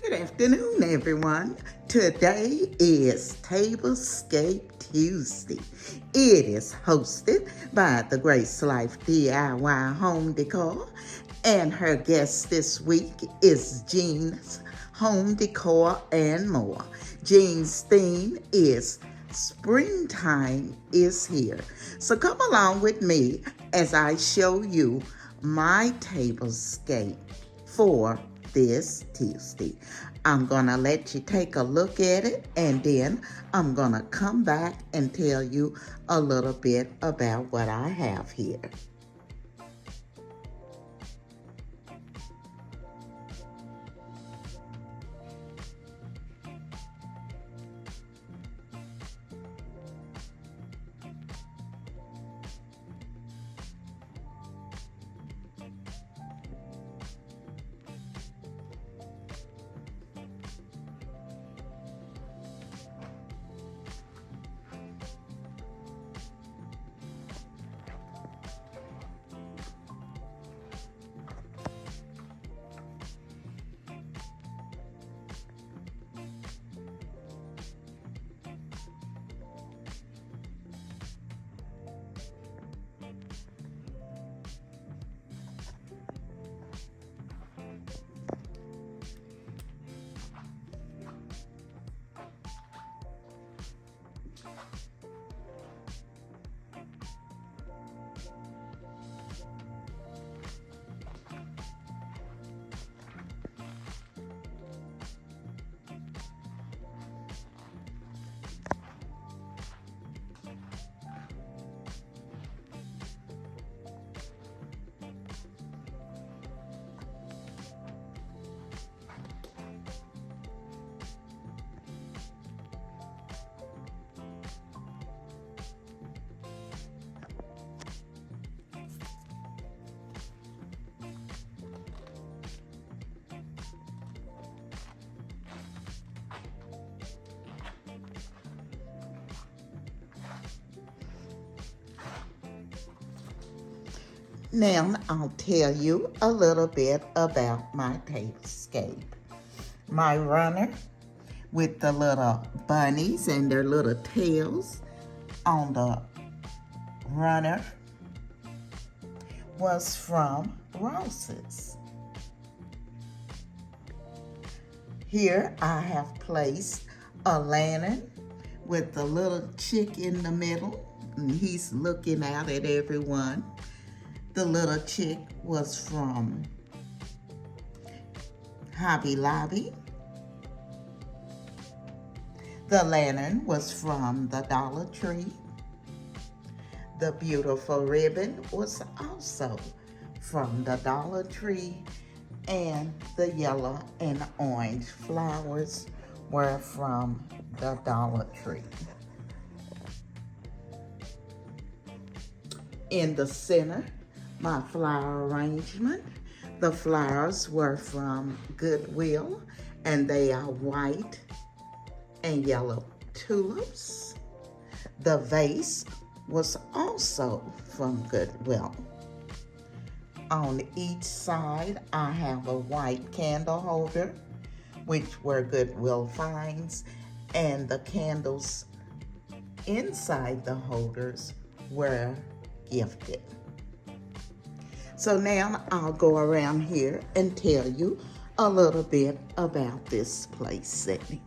Good afternoon, everyone. Today is Tablescape Tuesday. It is hosted by the Grace Life DIY Home Decor, and her guest this week is Jean's Home Decor and More. Jean's theme is Springtime is Here. So come along with me as I show you my tablescape for this Tuesday. I'm gonna let you take a look at it, and then I'm gonna come back and tell you a little bit about what I have here. Now I'll tell you a little bit about my tablescape. My runner with the little bunnies and their little tails on the runner was from Ross's. Here I have placed a lantern with the little chick in the middle, and he's looking out at everyone. The little chick was from Hobby Lobby. The lantern was from the Dollar Tree. The beautiful ribbon was also from the Dollar Tree, and the yellow and orange flowers were from the Dollar Tree. In the center, my flower arrangement, the flowers were from Goodwill, and they are white and yellow tulips. The vase was also from Goodwill. On each side, I have a white candle holder, which were Goodwill finds, and the candles inside the holders were gifted. So now I'll go around here and tell you a little bit about this place setting.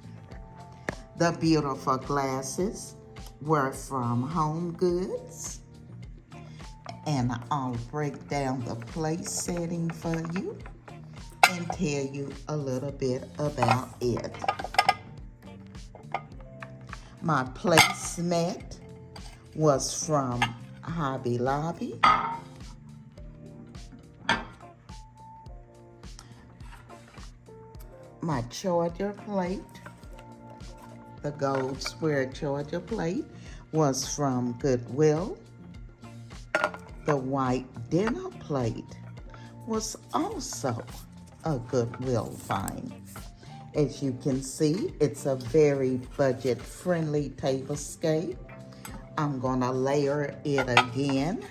The beautiful glasses were from Home Goods, and I'll break down the place setting for you and tell you a little bit about it. My placemat was from Hobby Lobby. My charger plate, the gold square charger plate, was from Goodwill. The white dinner plate was also a Goodwill find. As you can see, it's a very budget-friendly tablescape. I'm gonna layer it again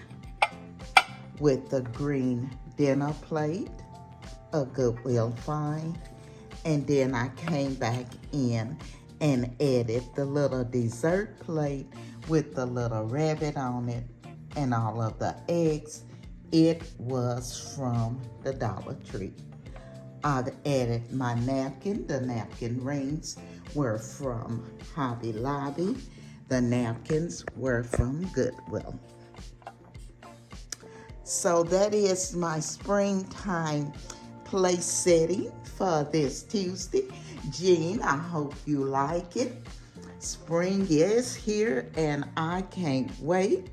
with the green dinner plate, a Goodwill find, And then I came back in and added the little dessert plate with the little rabbit on it and all of the eggs. It was from the Dollar Tree. I've added my napkin. The napkin rings were from Hobby Lobby. The napkins were from Goodwill. So that is my springtime place setting for this Tuesday. Jean, I hope you like it. Spring is here and I can't wait.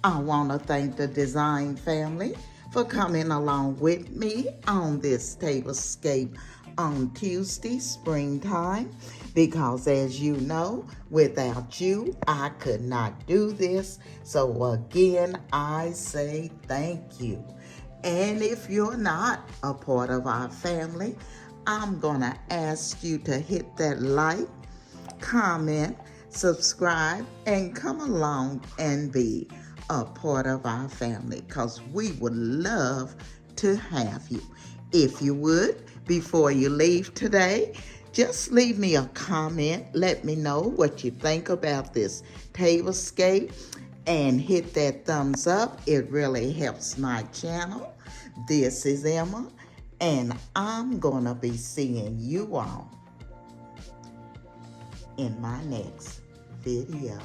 I want to thank the design family for coming along with me on this Tablescape on Tuesday, springtime, because as you know, without you, I could not do this. So again, I say thank you. And if you're not a part of our family, I'm gonna ask you to hit that like, comment, subscribe, and come along and be a part of our family, because we would love to have you. If you would, before you leave today, just leave me a comment. Let me know what you think about this Tablescape and hit that thumbs up. It really helps my channel. This is Emma, and I'm gonna be seeing you all in my next video.